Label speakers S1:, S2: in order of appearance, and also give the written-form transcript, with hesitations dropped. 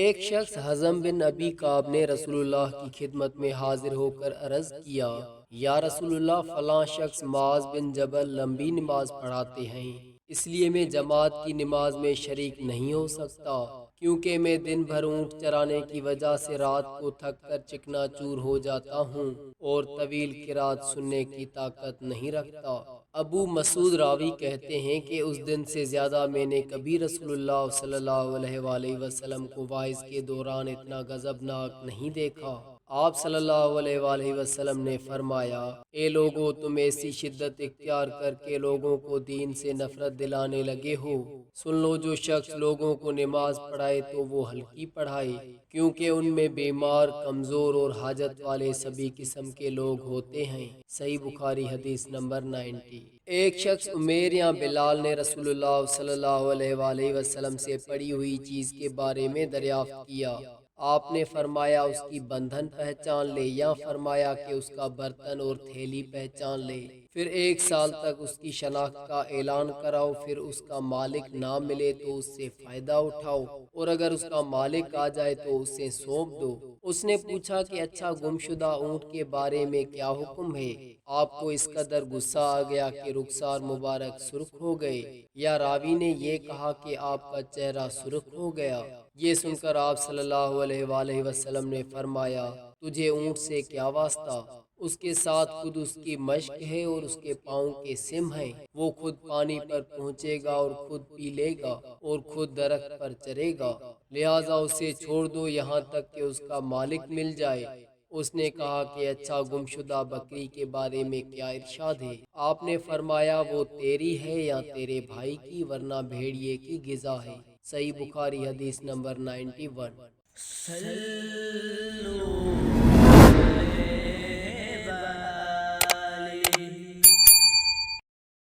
S1: ایک شخص حزم بن ابی کعب نے رسول اللہ کی خدمت میں حاضر ہو کر عرض کیا، یا رسول اللہ، فلاں شخص معاذ بن جبل لمبی نماز پڑھاتے ہیں، اس لیے میں جماعت کی نماز میں شریک نہیں ہو سکتا، کیونکہ میں دن بھر اونٹ چرانے کی وجہ سے رات کو تھک کر چکنا چور ہو جاتا ہوں اور طویل قرات سننے کی طاقت نہیں رکھتا۔ ابو مسعود راوی کہتے ہیں کہ اس دن سے زیادہ میں نے کبھی رسول اللہ صلی اللہ علیہ وآلہ وسلم کو واعظ کے دوران اتنا غضبناک نہیں دیکھا۔ آپ صلی اللہ علیہ وآلہ وسلم نے فرمایا، اے لوگو، تم ایسی شدت اختیار کر کے لوگوں کو دین سے نفرت دلانے لگے ہو، سن لو، جو شخص لوگوں کو نماز پڑھائے تو وہ ہلکی پڑھائے، کیونکہ ان میں بیمار، کمزور اور حاجت والے سبھی قسم کے لوگ ہوتے ہیں۔ صحیح بخاری حدیث نمبر 90۔ ایک شخص عمیر یا بلال نے رسول اللہ صلی اللہ علیہ وآلہ وسلم سے پڑی ہوئی چیز کے بارے میں دریافت کیا۔ آپ نے فرمایا، اس کی بندھن پہچان لے، یا فرمایا کہ اس کا برتن اور تھیلی پہچان لے، پھر 1 سال تک اس کی شناخت کا اعلان کراؤ، پھر اس کا مالک نہ ملے تو اس سے فائدہ اٹھاؤ، اور اگر اس کا مالک آ جائے تو اسے سونپ دو۔ اس نے پوچھا کہ اچھا، گمشدہ اونٹ کے بارے میں کیا حکم ہے؟ آپ کو اس قدر غصہ آ گیا کہ رخسار مبارک سرخ ہو گئے، یا راوی نے یہ کہا کہ آپ کا چہرہ سرخ ہو گیا؟ یہ سن کر آپ صلی اللہ علیہ وآلہ وسلم نے فرمایا، تجھے اونٹ سے کیا واسطہ؟ اس کے ساتھ خود اس کی مشق ہے اور اس کے پاؤں کے سم ہیں، وہ خود پانی پر پہنچے گا اور خود پی لے گا اور خود درخت پر چرے گا، لہٰذا اسے چھوڑ دو یہاں تک کہ اس کا مالک مل جائے۔ اس نے کہا کہ اچھا، گمشدہ بکری کے بارے میں کیا ارشاد ہے؟ آپ نے فرمایا، وہ تیری ہے یا تیرے بھائی کی، ورنہ بھیڑیے کی غذا ہے۔ صحیح بخاری حدیث نمبر 91۔